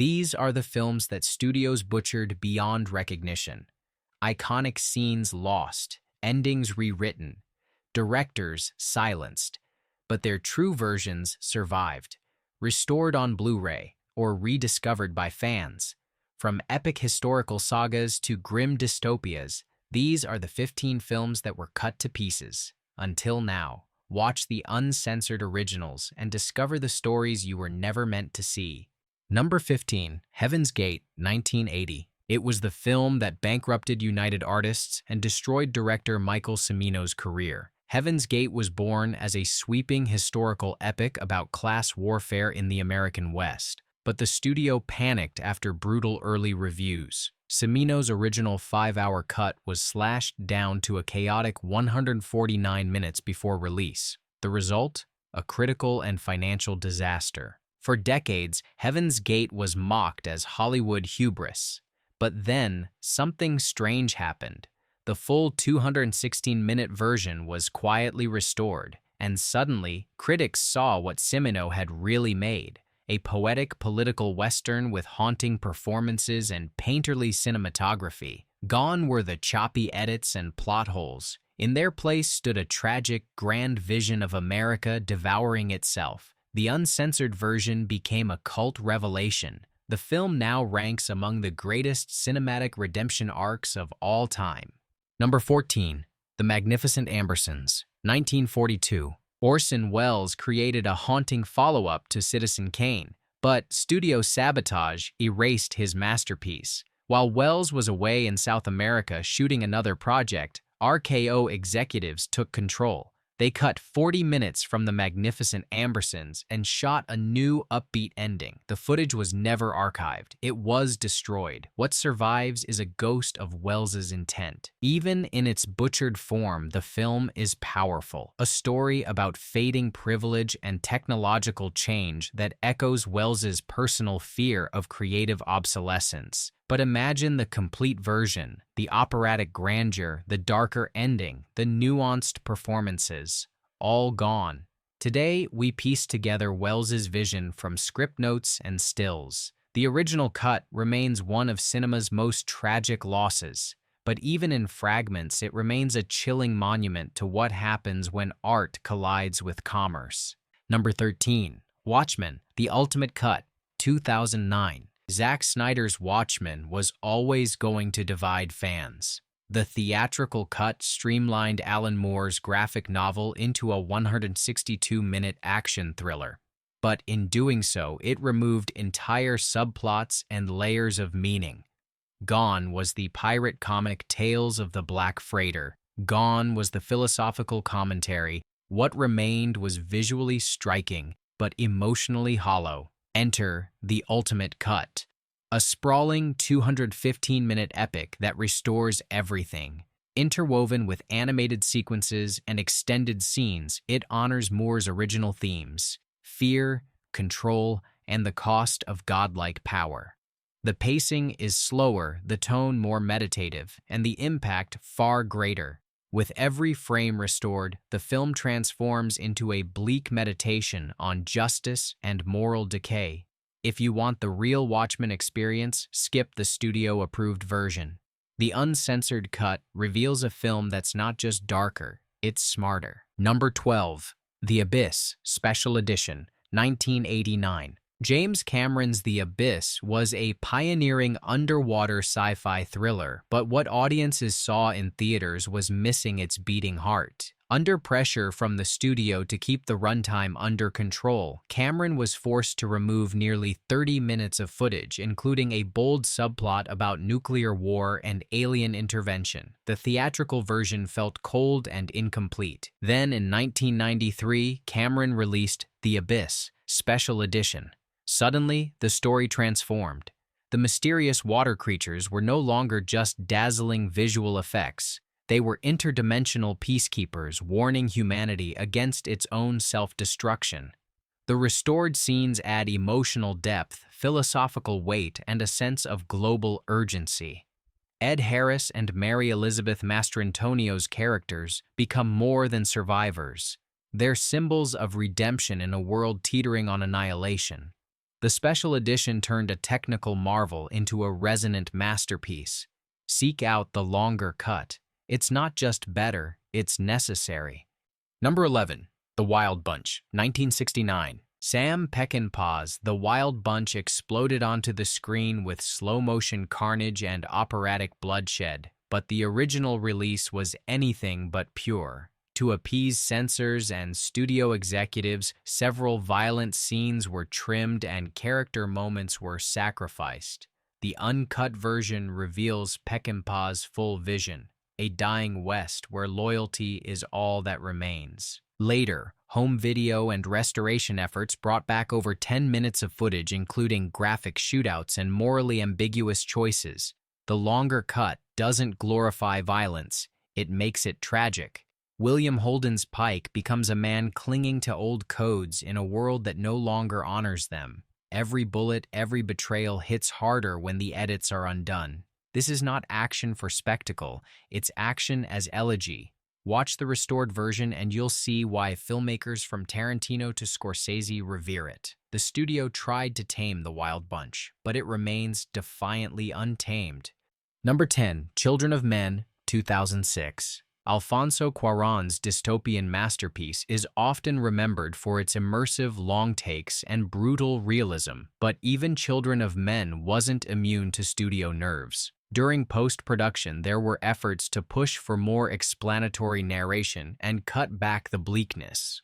These are the films that studios butchered beyond recognition. Iconic scenes lost, endings rewritten, directors silenced, but their true versions survived, restored on Blu-ray, or rediscovered by fans. From epic historical sagas to grim dystopias, these are the 15 films that were cut to pieces. Until now, watch the Uncensored Originals and discover the stories you were never meant to see. Number 15, Heaven's Gate, 1980. It was the film that bankrupted United Artists and destroyed director Michael Cimino's career. Heaven's Gate was born as a sweeping historical epic about class warfare in the American West, but the studio panicked after brutal early reviews. Cimino's original 5-hour cut was slashed down to a chaotic 149 minutes before release. The result? A critical and financial disaster. For decades, Heaven's Gate was mocked as Hollywood hubris. But then, something strange happened. The full 216-minute version was quietly restored, and suddenly, critics saw what Cimino had really made. A poetic political western with haunting performances and painterly cinematography. Gone were the choppy edits and plot holes. In their place stood a tragic, grand vision of America devouring itself. The uncensored version became a cult revelation. The film now ranks among the greatest cinematic redemption arcs of all time. Number 14, The Magnificent Ambersons, 1942. Orson Welles created a haunting follow-up to Citizen Kane, but studio sabotage erased his masterpiece. While Welles was away in South America shooting another project, RKO executives took control. They cut 40 minutes from The Magnificent Ambersons and shot a new, upbeat ending. The footage was never archived. It was destroyed. What survives is a ghost of Welles's intent. Even in its butchered form, the film is powerful. A story about fading privilege and technological change that echoes Welles's personal fear of creative obsolescence. But imagine the complete version, the operatic grandeur, the darker ending, the nuanced performances, all gone. Today, we piece together Welles's vision from script notes and stills. The original cut remains one of cinema's most tragic losses, but even in fragments, it remains a chilling monument to what happens when art collides with commerce. Number 13, Watchmen, The Ultimate Cut, 2009. Zack Snyder's Watchmen was always going to divide fans. The theatrical cut streamlined Alan Moore's graphic novel into a 162-minute action thriller. But in doing so, it removed entire subplots and layers of meaning. Gone was the pirate comic Tales of the Black Freighter. Gone was the philosophical commentary. What remained was visually striking, but emotionally hollow. Enter The Ultimate Cut, a sprawling 215-minute epic that restores everything. Interwoven with animated sequences and extended scenes, it honors Moore's original themes: fear, control, and the cost of godlike power. The pacing is slower, the tone more meditative, and the impact far greater. With every frame restored, the film transforms into a bleak meditation on justice and moral decay. If you want the real Watchmen experience, skip the studio-approved version. The uncensored cut reveals a film that's not just darker, it's smarter. Number 12, The Abyss, Special Edition, 1989. James Cameron's The Abyss was a pioneering underwater sci-fi thriller, but what audiences saw in theaters was missing its beating heart. Under pressure from the studio to keep the runtime under control, Cameron was forced to remove nearly 30 minutes of footage, including a bold subplot about nuclear war and alien intervention. The theatrical version felt cold and incomplete. Then, in 1993, Cameron released The Abyss, Special Edition. Suddenly, the story transformed. The mysterious water creatures were no longer just dazzling visual effects. They were interdimensional peacekeepers warning humanity against its own self-destruction. The restored scenes add emotional depth, philosophical weight, and a sense of global urgency. Ed Harris and Mary Elizabeth Mastrantonio's characters become more than survivors. They're symbols of redemption in a world teetering on annihilation. The special edition turned a technical marvel into a resonant masterpiece. Seek out the longer cut. It's not just better, it's necessary. Number 11. The Wild Bunch, 1969. Sam Peckinpah's The Wild Bunch exploded onto the screen with slow-motion carnage and operatic bloodshed, but the original release was anything but pure. To appease censors and studio executives, several violent scenes were trimmed and character moments were sacrificed. The uncut version reveals Peckinpah's full vision, a dying West where loyalty is all that remains. Later, home video and restoration efforts brought back over 10 minutes of footage, including graphic shootouts and morally ambiguous choices. The longer cut doesn't glorify violence, it makes it tragic. William Holden's Pike becomes a man clinging to old codes in a world that no longer honors them. Every bullet, every betrayal hits harder when the edits are undone. This is not action for spectacle, it's action as elegy. Watch the restored version and you'll see why filmmakers from Tarantino to Scorsese revere it. The studio tried to tame the Wild Bunch, but it remains defiantly untamed. Number 10. Children of Men, 2006. Alfonso Cuarón's dystopian masterpiece is often remembered for its immersive long takes and brutal realism, but even Children of Men wasn't immune to studio nerves. During post-production, there were efforts to push for more explanatory narration and cut back the bleakness.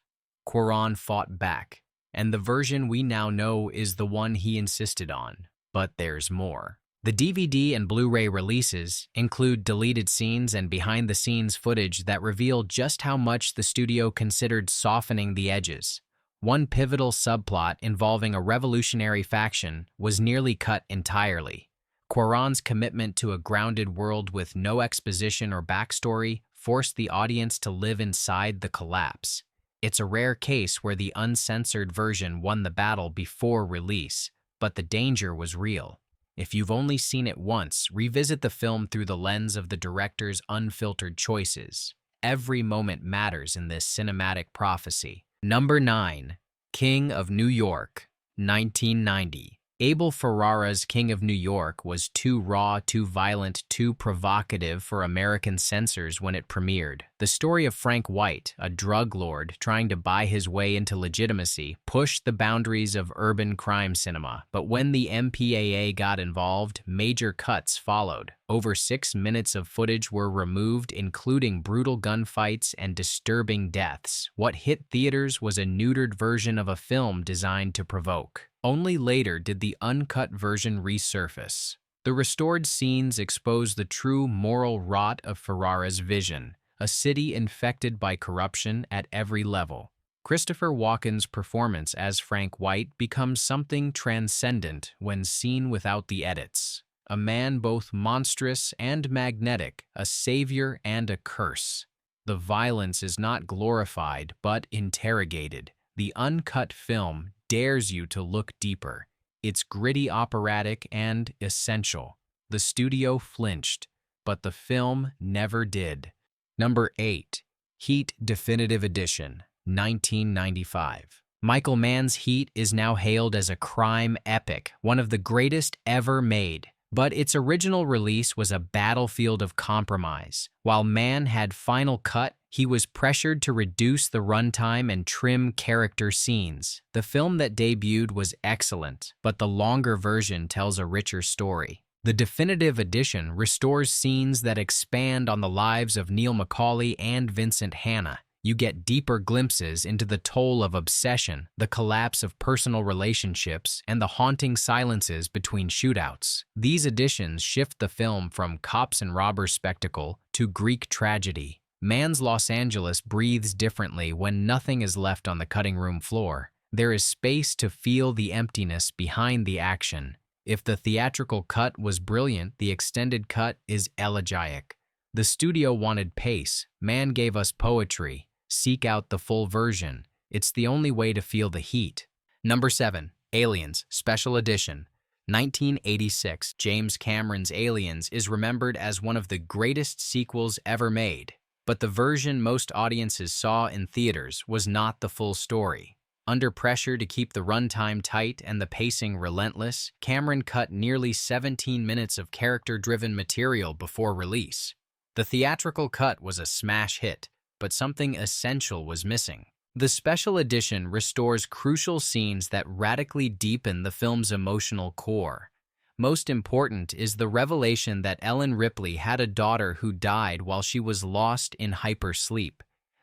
Cuarón fought back, and the version we now know is the one he insisted on. But there's more. The DVD and Blu-ray releases include deleted scenes and behind-the-scenes footage that reveal just how much the studio considered softening the edges. One pivotal subplot involving a revolutionary faction was nearly cut entirely. Cuarón's commitment to a grounded world with no exposition or backstory forced the audience to live inside the collapse. It's a rare case where the uncensored version won the battle before release, but the danger was real. If you've only seen it once, revisit the film through the lens of the director's unfiltered choices. Every moment matters in this cinematic prophecy. Number 9. King of New York, 1990. Abel Ferrara's King of New York was too raw, too violent, too provocative for American censors when it premiered. The story of Frank White, a drug lord trying to buy his way into legitimacy, pushed the boundaries of urban crime cinema. But when the MPAA got involved, major cuts followed. Over 6 minutes of footage were removed, including brutal gunfights and disturbing deaths. What hit theaters was a neutered version of a film designed to provoke. Only later did the uncut version resurface. The restored scenes expose the true moral rot of Ferrara's vision, a city infected by corruption at every level. Christopher Walken's performance as Frank White becomes something transcendent when seen without the edits. A man both monstrous and magnetic, a savior and a curse. The violence is not glorified, but interrogated. The uncut film dares you to look deeper. It's gritty, operatic, and essential. The studio flinched, but the film never did. Number 8. Heat Definitive Edition, 1995. Michael Mann's Heat is now hailed as a crime epic, one of the greatest ever made. But its original release was a battlefield of compromise. While Mann had final cut, he was pressured to reduce the runtime and trim character scenes. The film that debuted was excellent, but the longer version tells a richer story. The definitive edition restores scenes that expand on the lives of Neil McCauley and Vincent Hanna. You get deeper glimpses into the toll of obsession, the collapse of personal relationships, and the haunting silences between shootouts. These editions shift the film from cops and robbers spectacle to Greek tragedy. Mann's Los Angeles breathes differently when nothing is left on the cutting room floor. There is space to feel the emptiness behind the action. If the theatrical cut was brilliant, the extended cut is elegiac. The studio wanted pace. Mann gave us poetry. Seek out the full version. It's the only way to feel the heat. Number 7. Aliens, Special Edition, 1986. James Cameron's Aliens is remembered as one of the greatest sequels ever made. But the version most audiences saw in theaters was not the full story. Under pressure to keep the runtime tight and the pacing relentless, Cameron cut nearly 17 minutes of character-driven material before release. The theatrical cut was a smash hit, but something essential was missing. The special edition restores crucial scenes that radically deepen the film's emotional core. Most important is the revelation that Ellen Ripley had a daughter who died while she was lost in hypersleep.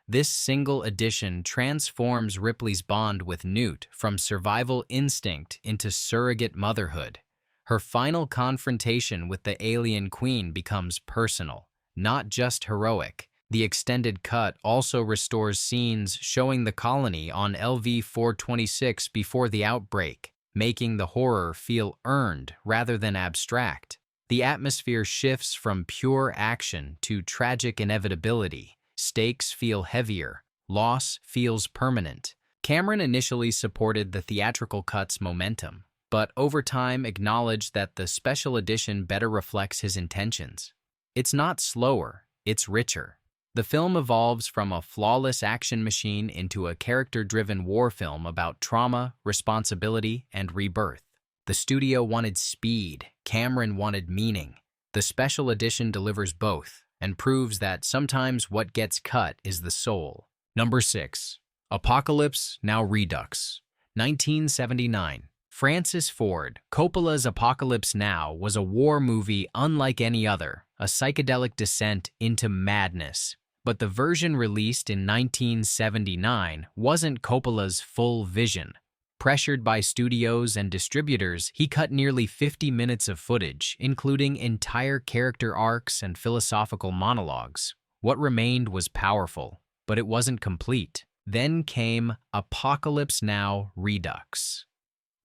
This single edition transforms Ripley's bond with Newt from survival instinct into surrogate motherhood. Her final confrontation with the alien queen becomes personal, not just heroic. The extended cut also restores scenes showing the colony on LV-426 before the outbreak, making the horror feel earned rather than abstract. The atmosphere shifts from pure action to tragic inevitability. Stakes feel heavier. Loss feels permanent. Cameron initially supported the theatrical cut's momentum, but over time acknowledged that the special edition better reflects his intentions. It's not slower, it's richer. The film evolves from a flawless action machine into a character-driven war film about trauma, responsibility, and rebirth. The studio wanted speed, Cameron wanted meaning. The special edition delivers both, and proves that sometimes what gets cut is the soul. Number 6. Apocalypse, Now Redux. 1979. Francis Ford Coppola's Apocalypse Now was a war movie unlike any other, a psychedelic descent into madness. But the version released in 1979 wasn't Coppola's full vision. Pressured by studios and distributors, he cut nearly 50 minutes of footage, including entire character arcs and philosophical monologues. What remained was powerful, but it wasn't complete. Then came Apocalypse Now Redux.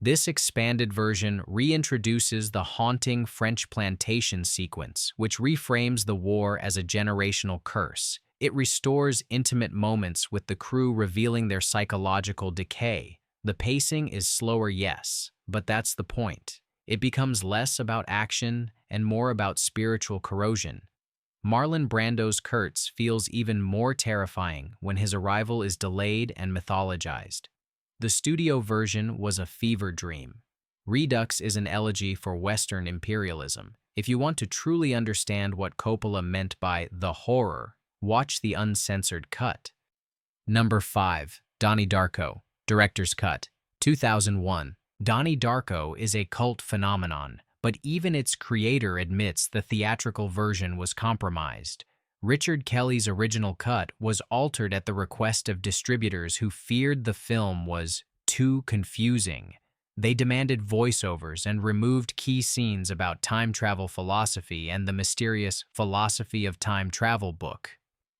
This expanded version reintroduces the haunting French plantation sequence, which reframes the war as a generational curse. It restores intimate moments with the crew revealing their psychological decay. The pacing is slower, yes, but that's the point. It becomes less about action and more about spiritual corrosion. Marlon Brando's Kurtz feels even more terrifying when his arrival is delayed and mythologized. The studio version was a fever dream. Redux is an elegy for Western imperialism. If you want to truly understand what Coppola meant by the horror, watch the uncensored cut. Number 5. Donnie Darko. Director's Cut. 2001. Donnie Darko is a cult phenomenon, but even its creator admits the theatrical version was compromised. Richard Kelly's original cut was altered at the request of distributors who feared the film was too confusing. They demanded voiceovers and removed key scenes about time travel philosophy and the mysterious Philosophy of Time Travel book.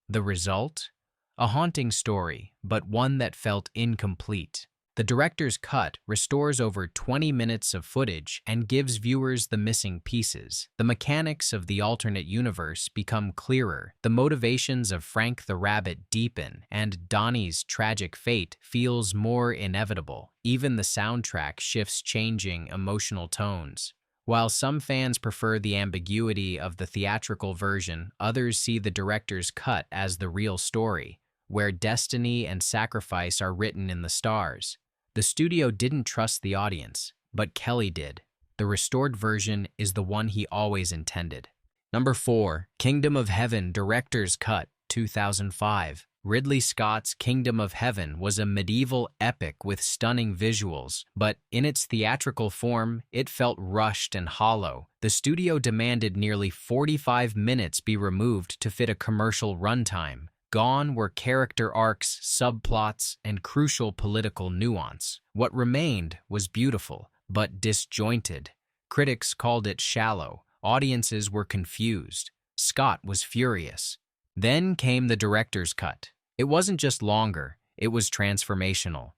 The result? A haunting story, but one that felt incomplete. The director's cut restores over 20 minutes of footage and gives viewers the missing pieces. The mechanics of the alternate universe become clearer, the motivations of Frank the Rabbit deepen, and Donnie's tragic fate feels more inevitable. Even the soundtrack shifts, changing emotional tones. While some fans prefer the ambiguity of the theatrical version, others see the director's cut as the real story, where destiny and sacrifice are written in the stars. The studio didn't trust the audience, but Kelly did. The restored version is the one he always intended. Number 4. Kingdom of Heaven Director's Cut, 2005. Ridley Scott's Kingdom of Heaven was a medieval epic with stunning visuals, but in its theatrical form, it felt rushed and hollow. The studio demanded nearly 45 minutes be removed to fit a commercial runtime. Gone were character arcs, subplots, and crucial political nuance. What remained was beautiful, but disjointed. Critics called it shallow. Audiences were confused. Scott was furious. Then came the director's cut. It wasn't just longer, it was transformational.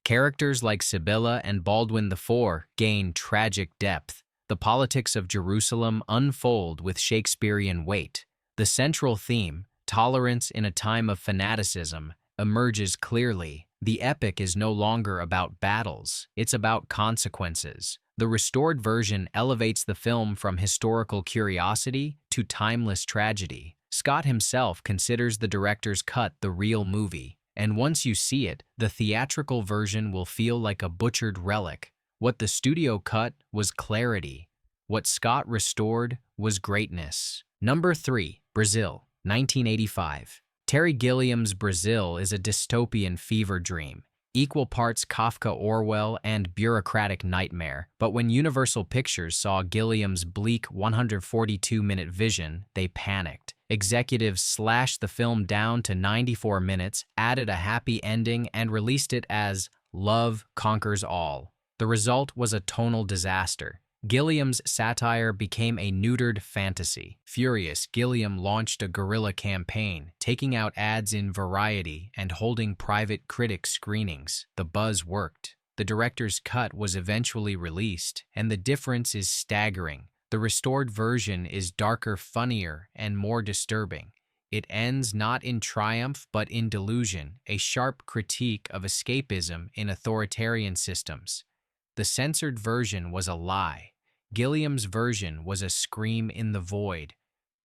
Characters like Sibylla and Baldwin IV gain tragic depth. The politics of Jerusalem unfold with Shakespearean weight. The central theme, tolerance in a time of fanaticism, emerges clearly. The epic is no longer about battles, it's about consequences. The restored version elevates the film from historical curiosity to timeless tragedy. Scott himself considers the director's cut the real movie. And once you see it, the theatrical version will feel like a butchered relic. What the studio cut was clarity. What Scott restored was greatness. Number 3, Brazil, 1985. Terry Gilliam's Brazil is a dystopian fever dream, equal parts Kafka Orwell and bureaucratic nightmare. But when Universal Pictures saw Gilliam's bleak 142-minute vision, they panicked. Executives slashed the film down to 94 minutes, added a happy ending, and released it as Love Conquers All. The result was a tonal disaster. Gilliam's satire became a neutered fantasy. Furious, Gilliam launched a guerrilla campaign, taking out ads in Variety and holding private critic screenings. The buzz worked. The director's cut was eventually released, and the difference is staggering. The restored version is darker, funnier, and more disturbing. It ends not in triumph but in delusion, a sharp critique of escapism in authoritarian systems. The censored version was a lie. Gilliam's version was a scream in the void.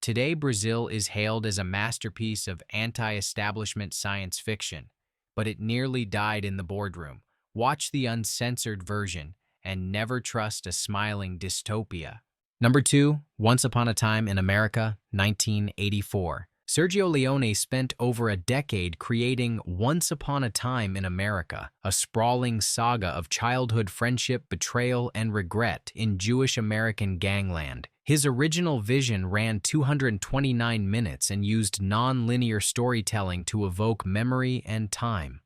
Today, Brazil is hailed as a masterpiece of anti-establishment science fiction, but it nearly died in the boardroom. Watch the uncensored version and never trust a smiling dystopia. Number 2, Once Upon a Time in America, 1984. Sergio Leone spent over a decade creating Once Upon a Time in America, a sprawling saga of childhood friendship, betrayal, and regret in Jewish American gangland. His original vision ran 229 minutes and used non-linear storytelling to evoke memory and time.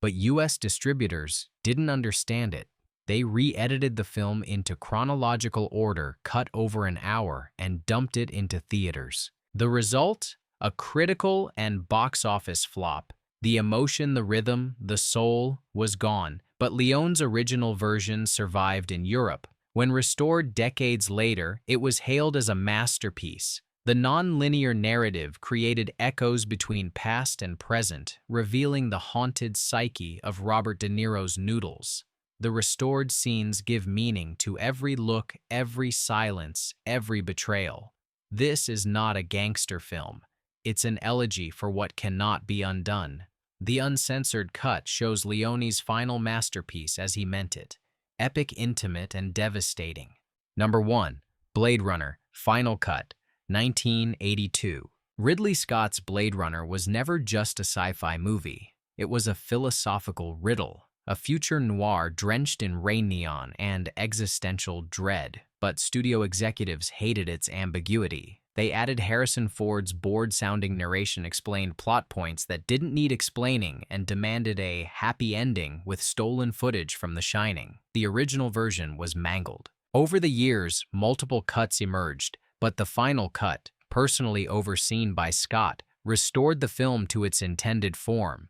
But U.S. distributors didn't understand it. They re-edited the film into chronological order, cut over an hour, and dumped it into theaters. The result? A critical and box office flop. The emotion, the rhythm, the soul was gone, but Leone's original version survived in Europe. When restored decades later, it was hailed as a masterpiece. The non-linear narrative created echoes between past and present, revealing the haunted psyche of Robert De Niro's Noodles. The restored scenes give meaning to every look, every silence, every betrayal. This is not a gangster film. It's an elegy for what cannot be undone. The uncensored cut shows Leone's final masterpiece as he meant it. Epic, intimate, and devastating. Number 1, Blade Runner, Final Cut, 1982. Ridley Scott's Blade Runner was never just a sci-fi movie. It was a philosophical riddle, a future noir drenched in ray neon and existential dread. But studio executives hated its ambiguity. They added Harrison Ford's bored-sounding narration, explained plot points that didn't need explaining, and demanded a happy ending with stolen footage from The Shining. The original version was mangled. Over the years, multiple cuts emerged, but the final cut, personally overseen by Scott, restored the film to its intended form.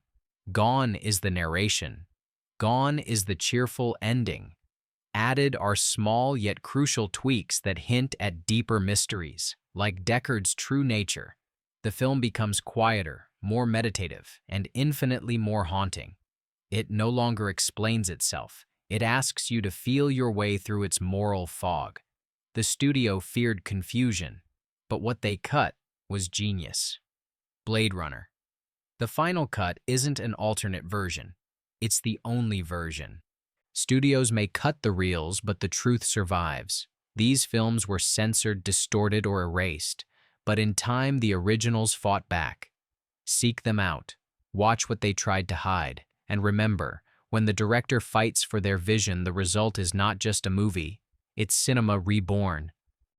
Gone is the narration. Gone is the cheerful ending. Added are small yet crucial tweaks that hint at deeper mysteries. Like Deckard's true nature, the film becomes quieter, more meditative, and infinitely more haunting. It no longer explains itself. It asks you to feel your way through its moral fog. The studio feared confusion, but what they cut was genius. Blade Runner. The final cut isn't an alternate version. It's the only version. Studios may cut the reels, but the truth survives. These films were censored, distorted, or erased, but in time the originals fought back. Seek them out, watch what they tried to hide, and remember, when the director fights for their vision, the result is not just a movie, it's cinema reborn.